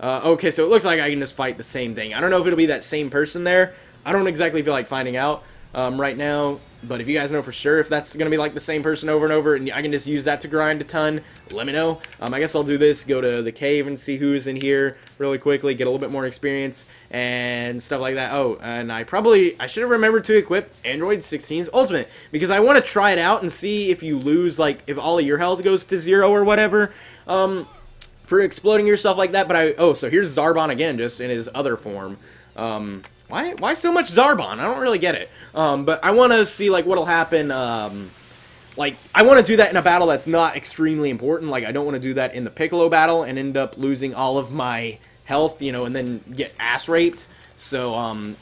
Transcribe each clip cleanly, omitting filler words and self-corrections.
Okay, so it looks like I can just fight the same thing. I don't know if it'll be that same person there. I don't exactly feel like finding out right now. But if you guys know for sure if that's going to be like the same person over and over, and I can just use that to grind a ton, let me know. I guess I'll do this, go to the cave and see who's in here really quickly, get a little bit more experience and stuff like that. Oh, and I should have remembered to equip Android 16's Ultimate, because I want to try it out and see if you lose, like, if all of your health goes to 0 or whatever, for exploding yourself like that. But oh, so here's Zarbon again, just in his other form. Why so much Zarbon? I don't really get it. But I want to see, like, what'll happen. Like, I want to do that in a battle that's not extremely important. Like, I don't want to do that in the Piccolo battle and end up losing all of my health, you know, and then get ass raped. So,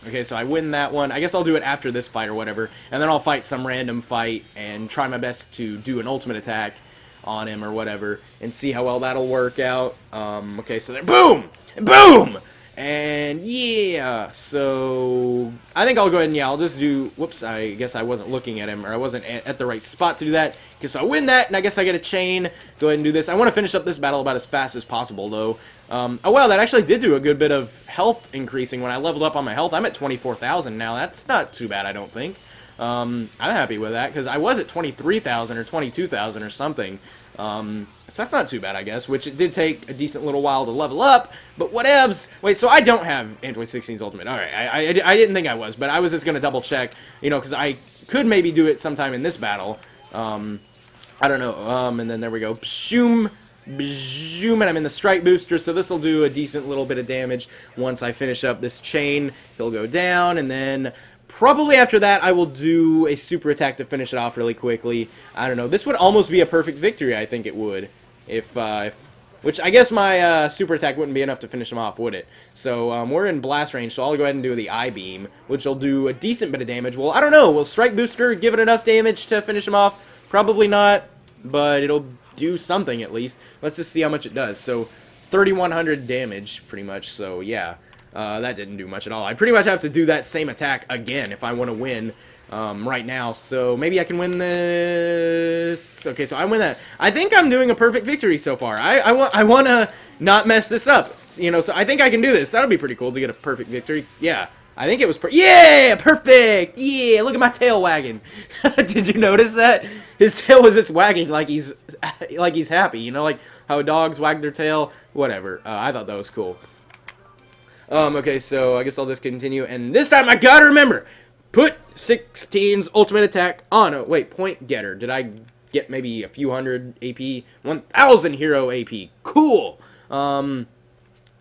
okay, so I win that one. I guess I'll do it after this fight or whatever. And then I'll fight some random fight and try my best to do an ultimate attack on him or whatever and see how well that'll work out. Okay, so there, boom! And boom! And yeah, so I think I'll go ahead and, yeah, I'll just do, whoops, I guess I wasn't looking at him, or I wasn't at the right spot to do that. Okay, so I win that, and I guess I get a chain. Go ahead and do this. I want to finish up this battle about as fast as possible, though. Oh, wow, that actually did do a good bit of health increasing when I leveled up on my health. I'm at 24,000 now. That's not too bad, I don't think. I'm happy with that, because I was at 23,000 or 22,000 or something. So that's not too bad, I guess, which it did take a decent little while to level up, but whatevs. Wait, so I don't have Android 16's Ultimate. Alright, I didn't think I was, but I was just going to double check, you know, because I could maybe do it sometime in this battle. I don't know, and then there we go. Pshoom, pshoom, and I'm in the Strike Booster, so this will do a decent little bit of damage. Once I finish up this chain, he'll go down, and then probably after that, I will do a super attack to finish it off really quickly. I don't know. This would almost be a perfect victory, I think it would. Which I guess my super attack wouldn't be enough to finish him off, would it? So we're in blast range, so I'll go ahead and do the I-Beam, which will do a decent bit of damage. Well, I don't know. Will Strike Booster give it enough damage to finish him off? Probably not, but it'll do something at least. Let's just see how much it does. So 3,100 damage, pretty much, so yeah. That didn't do much at all. I pretty much have to do that same attack again if I want to win right now. So maybe I can win this. Okay, so I win that. I think I'm doing a perfect victory so far. I want to not mess this up. You know, so I think I can do this. That'll be pretty cool to get a perfect victory. Yeah, I think it was yeah, perfect. Yeah, look at my tail wagging. Did you notice that? His tail was just wagging like he's happy. You know, like how dogs wag their tail. Whatever. I thought that was cool. Okay, so I guess I'll just continue, and this time I gotta remember, put 16's ultimate attack on. Oh, wait, point getter. Did I get maybe a few hundred AP? 1,000 hero AP. Cool. Doesn't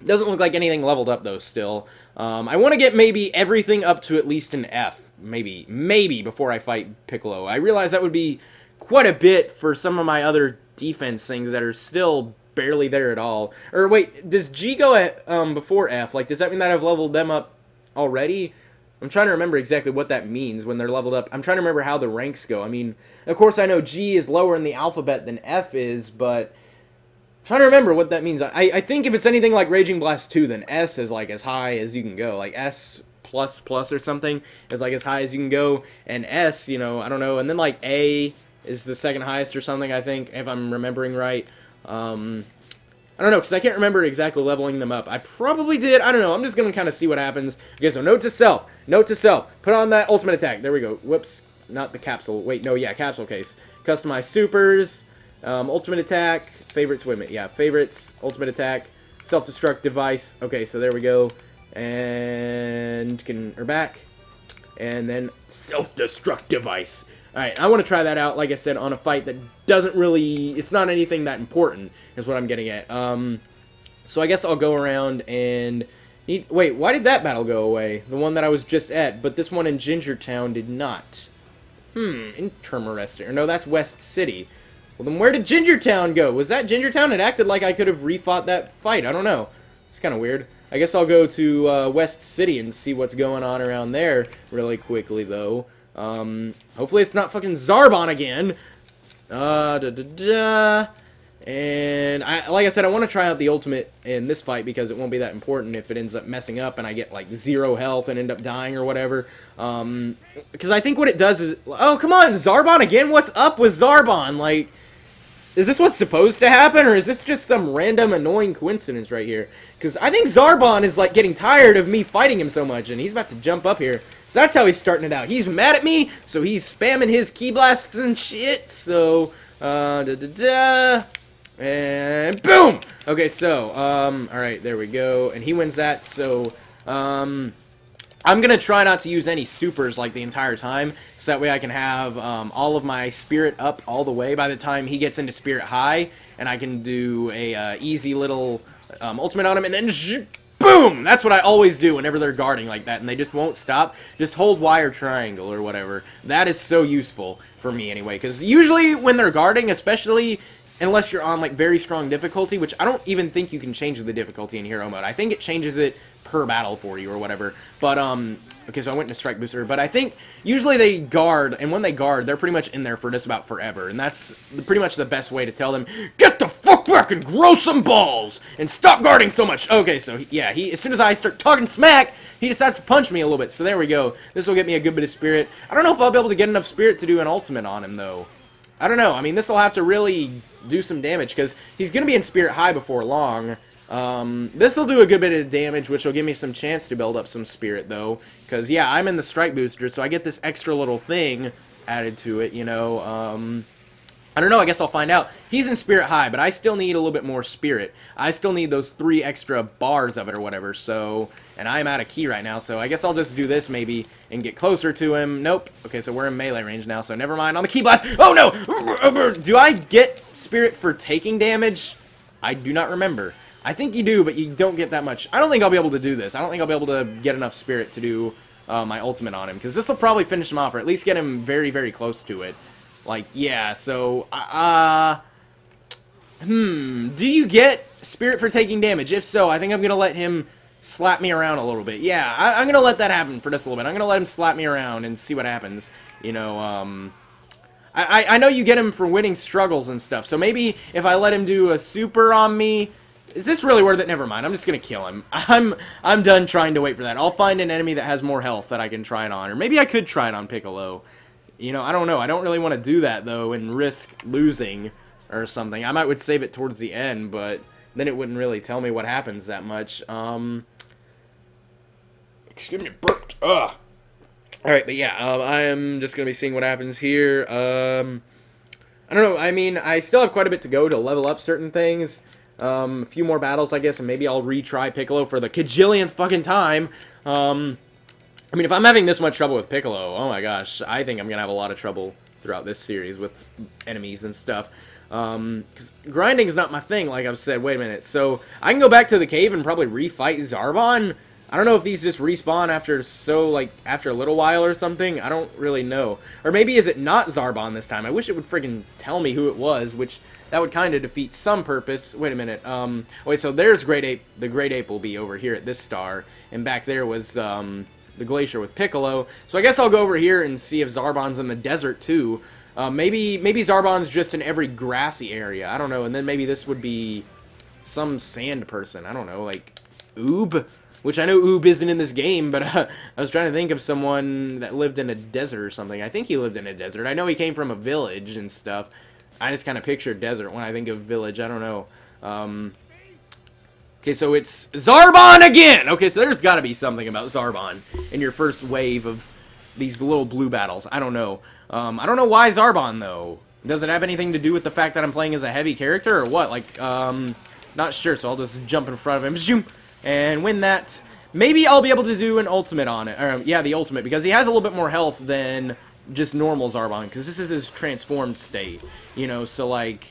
look like anything leveled up, though, still. I want to get maybe everything up to at least an F. Maybe before I fight Piccolo. I realize that would be quite a bit for some of my other defense things that are still barely there at all. Or wait, does G go at before F? Like, does that mean that I've leveled them up already? I'm trying to remember exactly what that means when they're leveled up. I'm trying to remember how the ranks go. I mean, of course I know G is lower in the alphabet than F is, but I'm trying to remember what that means. I think if it's anything like Raging Blast 2, then S is like as high as you can go. Like S++ or something is like as high as you can go, and S, you know, I don't know, and then like A is the second highest or something, I think, if I'm remembering right. I don't know, because I can't remember exactly leveling them up. I probably did. I don't know. I'm just going to kind of see what happens. Okay, so note to self. Note to self. Put on that ultimate attack. There we go. Whoops. Not the capsule. Wait, no, yeah, capsule case. Customize supers. Ultimate attack. Favorites. Wait a minute. Yeah, favorites. Ultimate attack. Self-destruct device. Okay, so there we go. And we're back. And then self-destruct device. Alright, I want to try that out, like I said, on a fight that doesn't really... It's not anything that important, is what I'm getting at. So I guess I'll go around and... Wait, why did that battle go away? The one that I was just at, but this one in Gingertown did not. Interesting. Or no, that's West City. Well, then where did Gingertown go? Was that Gingertown? It acted like I could have refought that fight. I don't know. It's kind of weird. I guess I'll go to West City and see what's going on around there really quickly, though. Hopefully it's not fucking Zarbon again. And like I said, I want to try out the ultimate in this fight because it won't be that important if it ends up messing up and I get like 0 health and end up dying or whatever. Because I think what it does is... Oh, come on, Zarbon again? What's up with Zarbon? Like, Is this what's supposed to happen, or is this just some random annoying coincidence right here? Because I think Zarbon is, like, getting tired of me fighting him so much, and he's about to jump up here. So that's how he's starting it out. He's mad at me, so he's spamming his key blasts and shit, so, and boom! Okay, so, alright, there we go, and he wins that, so, I'm going to try not to use any supers like the entire time, so that way I can have all of my spirit up all the way by the time he gets into spirit high, and I can do a easy little ultimate on him, and then boom! That's what I always do whenever they're guarding like that, and they just won't stop. Just hold Y or triangle or whatever. That is so useful for me anyway, because usually when they're guarding, especially unless you're on like very strong difficulty, which I don't even think you can change the difficulty in hero mode. I think it changes it per battle for you or whatever. But okay, so I went into strike booster, but I think usually they guard, and when they guard, they're pretty much in there for just about forever, and that's pretty much the best way to tell them, get the fuck back and grow some balls and stop guarding so much. Okay, so yeah, he, as soon as I start talking smack, he decides to punch me a little bit. So there we go. This will get me a good bit of spirit. I don't know if I'll be able to get enough spirit to do an ultimate on him though. I don't know. I mean, this will have to really do some damage because he's going to be in spirit high before long. This will do a good bit of damage, which will give me some chance to build up some spirit, though. Because, yeah, I'm in the strike booster, so I get this extra little thing added to it, you know. I don't know, I guess I'll find out. He's in spirit high, but I still need a little bit more spirit. I still need those 3 extra bars of it or whatever, so... And I'm out of key right now, so I guess I'll just do this maybe and get closer to him. Nope. Okay, so we're in melee range now, so never mind. On the key blast! Oh, no! Do I get spirit for taking damage? I do not remember. I think you do, but you don't get that much. I don't think I'll be able to do this. I don't think I'll be able to get enough spirit to do my ultimate on him, because this will probably finish him off, or at least get him very, very close to it. Like, yeah, so, do you get spirit for taking damage? If so, I think I'm going to let him slap me around a little bit. Yeah, I'm going to let that happen for just a little bit. I'm going to let him slap me around and see what happens. You know, I know you get him for winning struggles and stuff, so maybe if I let him do a super on me... Is this really worth it? Never mind. I'm just gonna kill him. I'm done trying to wait for that. I'll find an enemy that has more health that I can try it on. Or maybe I could try it on Piccolo. You know, I don't know. I don't really want to do that, though, and risk losing or something. I would save it towards the end, but then it wouldn't really tell me what happens that much. Excuse me, burped. Ugh. Alright, but yeah, I am just gonna be seeing what happens here. I don't know. I mean, I still have quite a bit to go to level up certain things. A few more battles, I guess, and maybe I'll retry Piccolo for the kajillionth fucking time. I mean, if I'm having this much trouble with Piccolo, oh my gosh, I think I'm gonna have a lot of trouble throughout this series with enemies and stuff. Because grinding's not my thing, like I've said. Wait a minute, so I can go back to the cave and probably refight Zarbon? I don't know if these just respawn after a little while or something. I don't really know. Or maybe is it not Zarbon this time? I wish it would friggin' tell me who it was, which... That would kind of defeat some purpose. Wait a minute. Wait, so there's Great Ape. The Great Ape will be over here at this star. And back there was the Glacier with Piccolo. So I guess I'll go over here and see if Zarbon's in the desert too. Maybe Zarbon's just in every grassy area. I don't know. And then maybe this would be some sand person. I don't know, like Oob? Which I know Oob isn't in this game, but I was trying to think of someone that lived in a desert or something. I think he lived in a desert. I know he came from a village and stuff. I just kind of picture desert when I think of village. I don't know. Okay, so it's Zarbon again! Okay, so there's got to be something about Zarbon in your first wave of these little blue battles. I don't know. I don't know why Zarbon, though. Does it have anything to do with the fact that I'm playing as a heavy character, or what? Like, not sure, so I'll just jump in front of him. Zoom! And win that. Maybe I'll be able to do an ultimate on it. Yeah, the ultimate, because he has a little bit more health than... just normal Zarbon, because this is his transformed state, you know, so, like,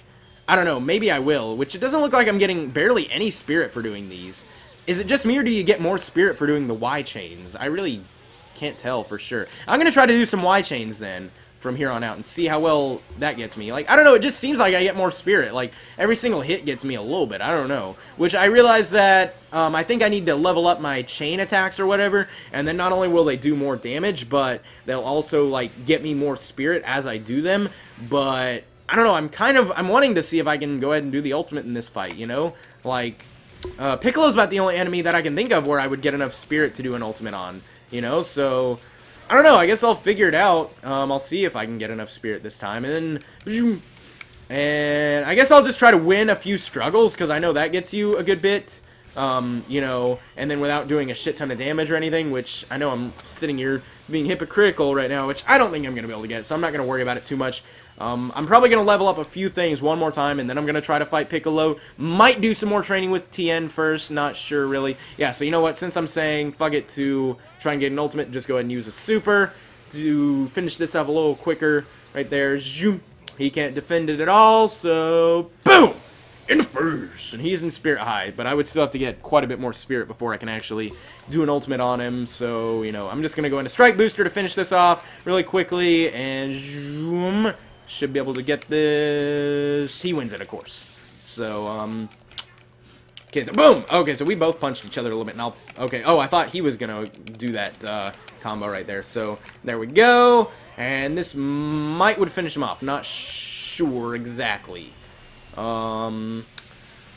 I don't know, maybe I will, which it doesn't look like I'm getting barely any spirit for doing these. Is it just me, or do you get more spirit for doing the Y-chains? I really can't tell for sure. I'm gonna try to do some Y-chains, then, from here on out, and see how well that gets me. Like, I don't know, it just seems like I get more spirit. Like, every single hit gets me a little bit, I don't know. Which I realize that, I think I need to level up my chain attacks or whatever, and then not only will they do more damage, but they'll also, like, get me more spirit as I do them. But, I don't know, I'm wanting to see if I can go ahead and do the ultimate in this fight, you know? Like, Piccolo's about the only enemy that I can think of where I would get enough spirit to do an ultimate on, you know? So... I don't know, I guess I'll figure it out. I'll see if I can get enough spirit this time, and then... And I guess I'll just try to win a few struggles, because I know that gets you a good bit. You know, and then without doing a shit ton of damage or anything, which I know I'm sitting here being hypocritical right now, which I don't think I'm going to be able to get, so I'm not going to worry about it too much. I'm probably going to level up a few things one more time, and then I'm going to try to fight Piccolo. Might do some more training with Tien first, not sure really. Yeah, so you know what, since I'm saying fuck it to try and get an ultimate, just go ahead and use a super to finish this up a little quicker. Right there, zoom. He can't defend it at all, so boom! In the first, and he's in Spirit High, but I would still have to get quite a bit more Spirit before I can actually do an ultimate on him, so, you know, I'm just going to go into Strike Booster to finish this off really quickly, and zoom, should be able to get this. He wins it, of course. So, okay, so boom! Okay, so we both punched each other a little bit, and okay, oh, I thought he was going to do that, combo right there, so there we go, and this would finish him off, not sure exactly. I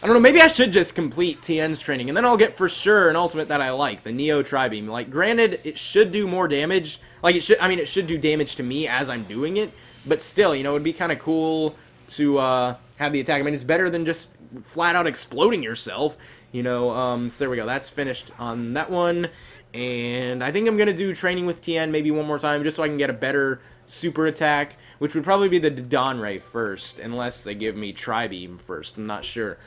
don't know, maybe I should just complete Tien's training, and then I'll get for sure an ultimate that I like, the Neo Tri-Beam. Like, granted, it should do more damage, like, it should do damage to me as I'm doing it, but still, you know, it'd be kind of cool to, have the attack. I mean, it's better than just flat-out exploding yourself, you know, so there we go, that's finished on that one, and I think I'm gonna do training with Tien maybe one more time, just so I can get a better super attack, which would probably be the Dawn Ray first, unless they give me Tri-Beam first. I'm not sure.